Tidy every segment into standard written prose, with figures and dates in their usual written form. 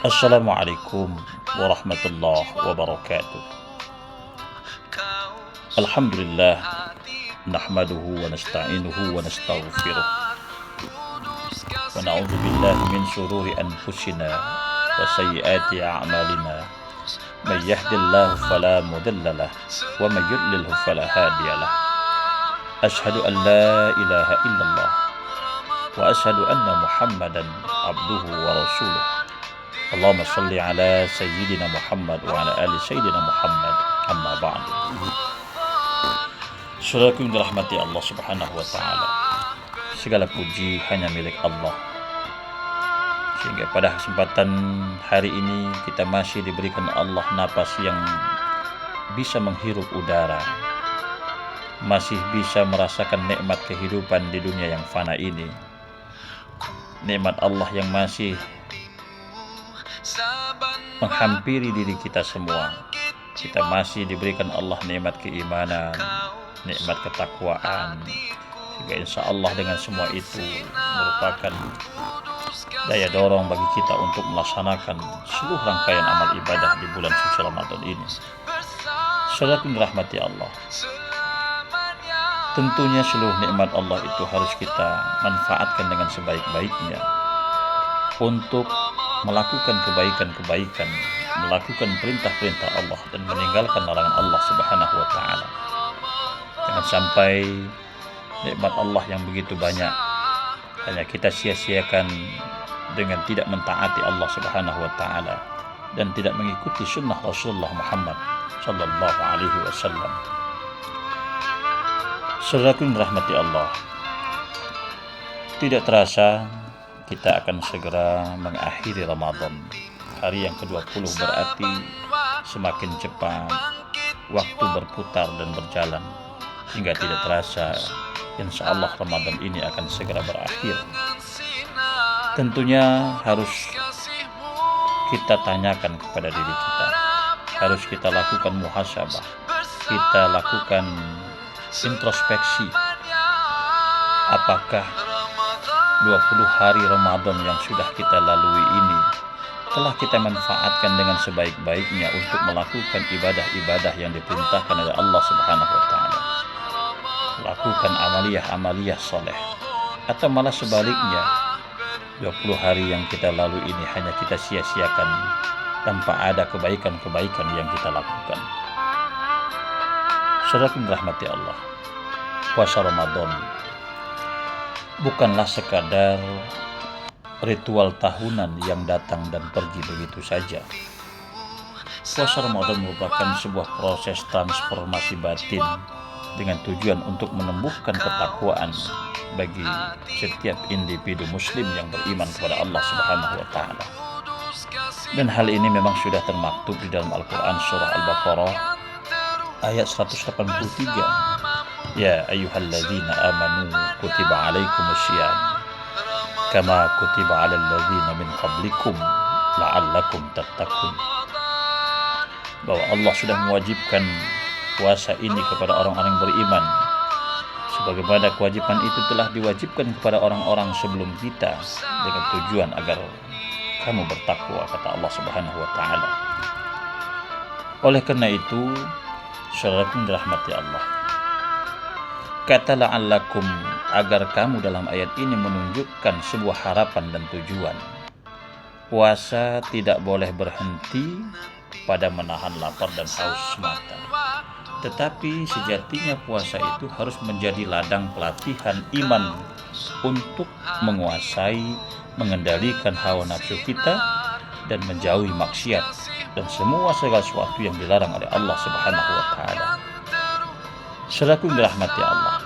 Assalamualaikum warahmatullahi wabarakatuh. Alhamdulillah, nahmaduhu wa nasta'inuhu wa nastaghfiruh wa na'udzu billahi min shururi anfusina wa sayyiati a'malina. May yahdihillahu fala mudilla lahu wa may yudlilhu fala hadiya lahu. Asyhadu an la ilaha illallah wa asyhadu anna Muhammadan abduhu wa rasuluh. Allahumma shalli ala sayyidina Muhammad wa ala ali sayyidina Muhammad, amma ba'du. Saudaraku yang dirahmati Allah Subhanahu wa taala, segala puji hanya milik Allah. Sehingga pada kesempatan hari ini kita masih diberikan Allah napas yang bisa menghirup udara, masih bisa merasakan nikmat kehidupan di dunia yang fana ini. Nikmat Allah yang masih menghampiri diri kita semua. Kita masih diberikan Allah nikmat keimanan, nikmat ketakwaan, sehingga insya Allah dengan semua itu merupakan daya dorong bagi kita untuk melaksanakan seluruh rangkaian amal ibadah di bulan suci Ramadan ini. Saudara yang dirahmati Allah, tentunya seluruh nikmat Allah itu harus kita manfaatkan dengan sebaik-baiknya untuk melakukan kebaikan-kebaikan, melakukan perintah-perintah Allah dan meninggalkan larangan Allah Subhanahu wa taala. Jangan sampai nikmat Allah yang begitu banyak hanya kita sia-siakan dengan tidak mentaati Allah Subhanahu wa taala dan tidak mengikuti sunnah Rasulullah Muhammad sallallahu alaihi wasallam. Saudaraku yang dirahmati Allah, tidak terasa kita akan segera mengakhiri Ramadan. Hari yang ke-20 berarti semakin cepat waktu berputar dan berjalan, hingga tidak terasa insya Allah Ramadan ini akan segera berakhir. Tentunya harus kita tanyakan kepada diri kita, harus kita lakukan muhasabah, kita lakukan introspeksi. Apakah 20 hari Ramadan yang sudah kita lalui ini telah kita manfaatkan dengan sebaik-baiknya untuk melakukan ibadah-ibadah yang diperintahkan oleh Allah Subhanahu wa taala, lakukan amaliyah-amaliyah soleh, atau malah sebaliknya 20 hari yang kita lalui ini hanya kita sia-siakan tanpa ada kebaikan-kebaikan yang kita lakukan. Saudara yang dirahmati Allah, puasa Ramadan bukanlah sekadar ritual tahunan yang datang dan pergi begitu saja. Puasa Ramadan merupakan sebuah proses transformasi batin dengan tujuan untuk menumbuhkan ketakwaan bagi setiap individu muslim yang beriman kepada Allah Subhanahu wa taala. Dan hal ini memang sudah termaktub di dalam Al-Qur'an surah Al-Baqarah ayat 183. Ya ayyuhalladzina amanu kutiba alaikumussyiyam kama kutiba alal ladzina min qablikum la'allakum tattaqun. Bahwa Allah sudah mewajibkan puasa ini kepada orang-orang yang beriman, sebagaimana kewajiban itu telah diwajibkan kepada orang-orang sebelum kita dengan tujuan agar kamu bertakwa, kata Allah Subhanahu wa taala. Oleh karena itu, saudaraku dirahmati Allah, kata la'allakum, agar kamu dalam ayat ini menunjukkan sebuah harapan dan tujuan. Puasa tidak boleh berhenti pada menahan lapar dan haus semata, tetapi sejatinya puasa itu harus menjadi ladang pelatihan iman untuk menguasai, mengendalikan hawa nafsu kita dan menjauhi maksiat dan semua segala sesuatu yang dilarang oleh Allah Subhanahu wa taala. Saudaraku yang dirahmati Allah,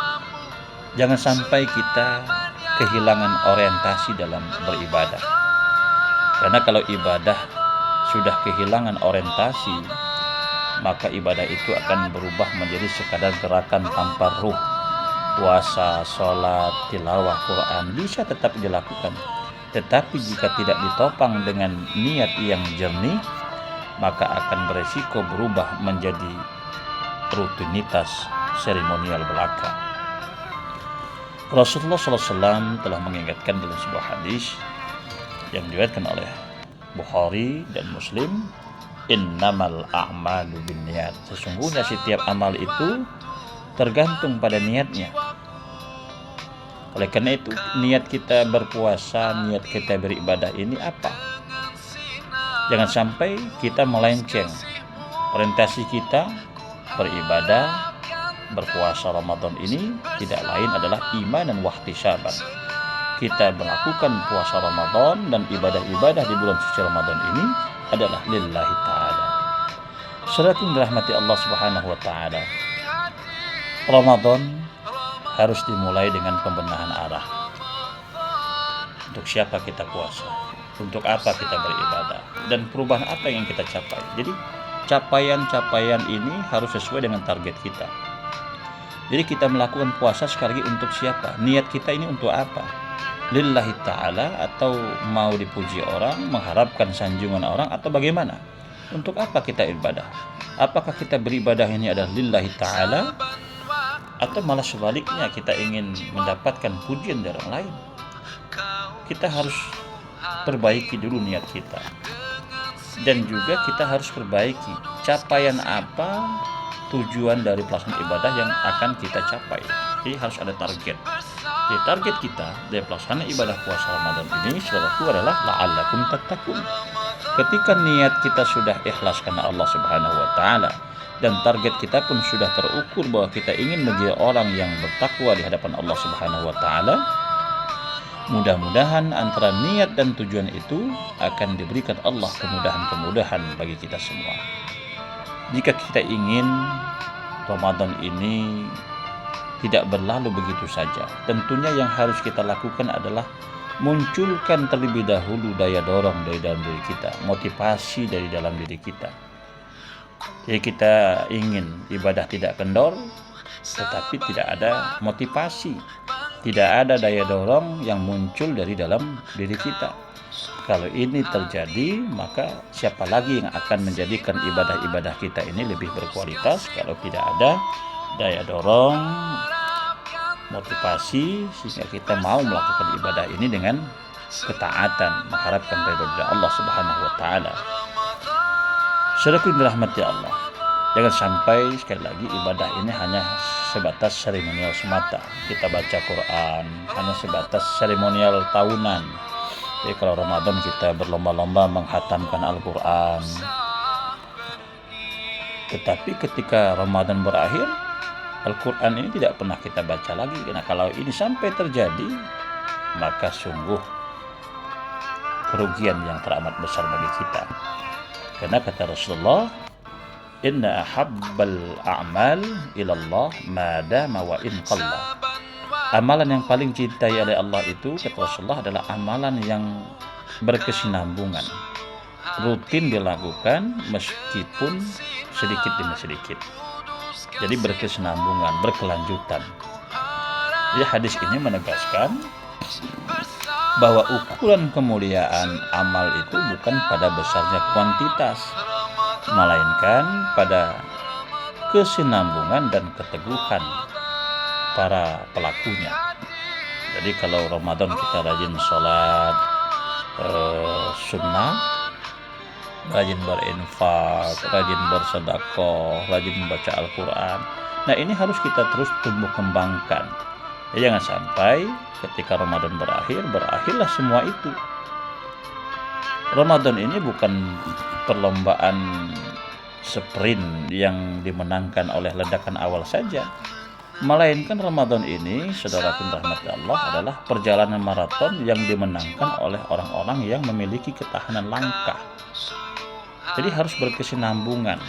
jangan sampai kita kehilangan orientasi dalam beribadah. Karena kalau ibadah sudah kehilangan orientasi, maka ibadah itu akan berubah menjadi sekadar gerakan tanpa ruh. Puasa, sholat, tilawah Quran bisa tetap dilakukan, tetapi jika tidak ditopang dengan niat yang jernih, maka akan beresiko berubah menjadi rutinitas seremonial belaka. Rasulullah SAW telah mengingatkan dalam sebuah hadis yang diriwayatkan oleh Bukhari dan Muslim, innamal a'malu binniyat. Sesungguhnya setiap amal itu tergantung pada niatnya. Oleh karena itu, niat kita berpuasa, niat kita beribadah ini apa? Jangan sampai kita melenceng. Orientasi kita beribadah, berpuasa Ramadan ini tidak lain adalah iman dan wahtisaban. Kita melakukan puasa Ramadan dan ibadah-ibadah di bulan suci Ramadan ini adalah lillahi ta'ala. Saudaraku dirahmati Allah Subhanahu wa ta'ala, Ramadan harus dimulai dengan pembenahan arah. Untuk siapa kita puasa? Untuk apa kita beribadah? Dan perubahan apa yang kita capai? Jadi capaian-capaian ini harus sesuai dengan target kita. Jadi kita melakukan puasa sekali lagi untuk siapa? Niat kita ini untuk apa? Lillahi ta'ala, atau mau dipuji orang, mengharapkan sanjungan orang, atau bagaimana? Untuk apa kita ibadah? Apakah kita beribadah ini adalah lillahi ta'ala, atau malah sebaliknya kita ingin mendapatkan pujian dari orang lain? Kita harus perbaiki dulu niat kita, dan juga kita harus perbaiki capaian apa tujuan dari pelaksanaan ibadah yang akan kita capai. Jadi harus ada target. Jadi target kita dari pelaksanaan ibadah puasa Ramadan ini, saudaraku, adalah la'allakum tattaqun. Ketika niat kita sudah ikhlas karena Allah Subhanahu wa ta'ala, dan target kita pun sudah terukur bahwa kita ingin menjadi orang yang bertakwa di hadapan Allah Subhanahu wa ta'ala, mudah-mudahan antara niat dan tujuan itu akan diberikan Allah kemudahan-kemudahan bagi kita semua. Jika kita ingin Ramadan ini tidak berlalu begitu saja, tentunya yang harus kita lakukan adalah munculkan terlebih dahulu daya dorong dari dalam diri kita, motivasi dari dalam diri kita. Jadi kita ingin ibadah tidak kendor, tetapi tidak ada motivasi, tidak ada daya dorong yang muncul dari dalam diri kita. Kalau ini terjadi, maka siapa lagi yang akan menjadikan ibadah-ibadah kita ini lebih berkualitas kalau tidak ada daya dorong, motivasi, sehingga kita mau melakukan ibadah ini dengan ketaatan, mengharapkan ridha dari Allah Subhanahu wa ta'ala. Saudaraku dirahmati Allah, jangan sampai sekali lagi ibadah ini hanya sebatas seremonial semata. Kita baca Quran hanya sebatas seremonial tahunan. Jadi kalau Ramadan kita berlomba-lomba menghatamkan Al-Quran, tetapi ketika Ramadan berakhir, Al-Quran ini tidak pernah kita baca lagi. Nah, kalau ini sampai terjadi, maka sungguh kerugian yang teramat besar bagi kita. Karena kata Rasulullah, inna ahabbal a'mal ilallah ma dama wa in qalla. Amalan yang paling cintai oleh Allah itu, kata Rasulullah, adalah amalan yang berkesinambungan, rutin dilakukan meskipun sedikit demi sedikit. Jadi berkesinambungan, berkelanjutan. Jadi hadis ini menegaskan bahwa ukuran kemuliaan amal itu bukan pada besarnya kuantitas, melainkan pada kesinambungan dan keteguhan para pelakunya. Jadi kalau Ramadan kita rajin sholat sunnah, rajin berinfak, rajin bersedekah, rajin membaca Al-Quran, nah ini harus kita terus tumbuh kembangkan. Jangan sampai ketika Ramadan berakhirlah semua itu. Ramadan ini bukan perlombaan sprint yang dimenangkan oleh ledakan awal saja, melainkan Ramadan ini, saudaraku rahmat Allah, adalah perjalanan maraton yang dimenangkan oleh orang-orang yang memiliki ketahanan langkah. Jadi harus berkesinambungan.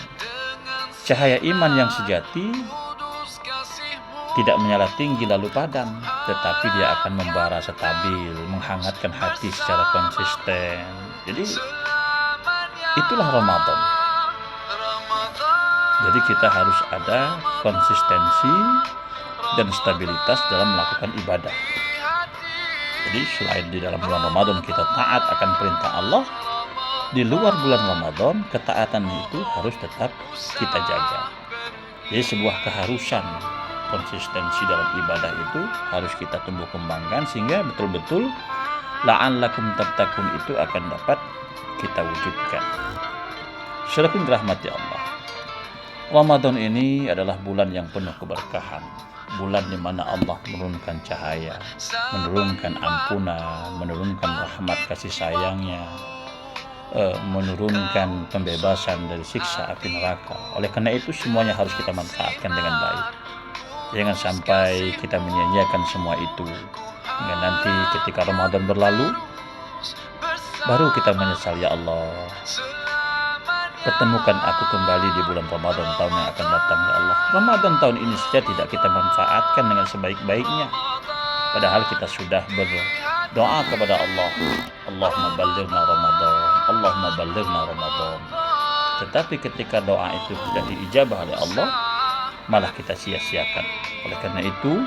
Cahaya iman yang sejati tidak menyala tinggi lalu padam, tetapi dia akan membara stabil, menghangatkan hati secara konsisten. Jadi itulah Ramadan. Jadi kita harus ada konsistensi dan stabilitas dalam melakukan ibadah. Jadi selain di dalam bulan Ramadan kita taat akan perintah Allah, di luar bulan Ramadan ketaatan itu harus tetap kita jaga. Jadi sebuah keharusan, konsistensi dalam ibadah itu harus kita tumbuh kembangkan sehingga betul-betul la'allakum tattaqun itu akan dapat kita wujudkan. Saudaraku dirahmati Allah, Ramadan ini adalah bulan yang penuh keberkahan, bulan di mana Allah menurunkan cahaya, menurunkan ampunan, menurunkan rahmat kasih sayangnya, menurunkan pembebasan dari siksa api neraka. Oleh karena itu semuanya harus kita manfaatkan dengan baik. Jangan sampai kita menyia-nyiakan semua itu hingga nanti ketika Ramadan berlalu baru kita menyesal, ya Allah, pertemukan aku kembali di bulan Ramadan tahun yang akan datang, ya Allah. Ramadan tahun ini saja tidak kita manfaatkan dengan sebaik-baiknya, padahal kita sudah berdoa kepada Allah, Allahumma ballighna Ramadan, Allahumma ballighna Ramadan. Tetapi ketika doa itu sudah diijabah oleh Allah, malah kita sia-siakan. Oleh karena itu,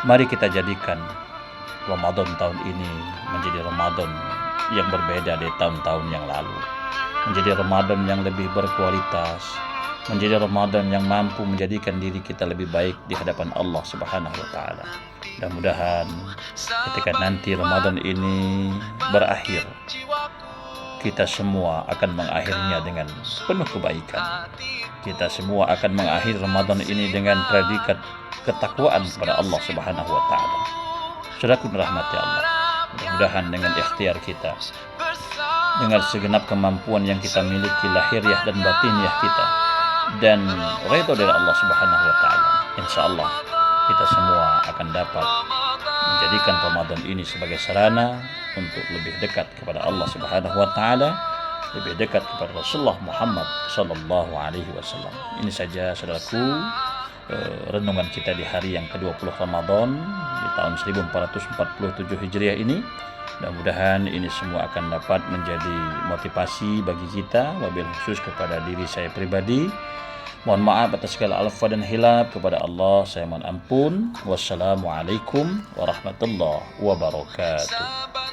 mari kita jadikan Ramadan tahun ini menjadi Ramadan yang berbeda dari tahun-tahun yang lalu, menjadi Ramadan yang lebih berkualitas, menjadi Ramadan yang mampu menjadikan diri kita lebih baik di hadapan Allah Subhanahu wa taala. Mudah-mudahan ketika nanti Ramadan ini berakhir, kita semua akan mengakhirinya dengan penuh kebaikan. Kita semua akan mengakhiri Ramadan ini dengan predikat ketakwaan kepada Allah Subhanahu wa taala. Saudaraku dirahmati Allah, mudah-mudahan dengan ikhtiar kita, dengan segenap kemampuan yang kita miliki lahiriah dan batiniah kita, dan ridho dari Allah Subhanahu wa taala, insyaallah kita semua akan dapat menjadikan Ramadan ini sebagai sarana untuk lebih dekat kepada Allah Subhanahu wa taala, lebih dekat kepada Rasulullah Muhammad sallallahu alaihi wasallam. Ini saja saudaraku, renungan kita di hari yang ke-20 Ramadan di tahun 1447 Hijriah ini. Mudah-mudahan ini semua akan dapat menjadi motivasi bagi kita, wabil khusus kepada diri saya pribadi. Mohon maaf atas segala alfa dan hilaf, kepada Allah saya mohon ampun. Wassalamualaikum warahmatullahi wabarakatuh.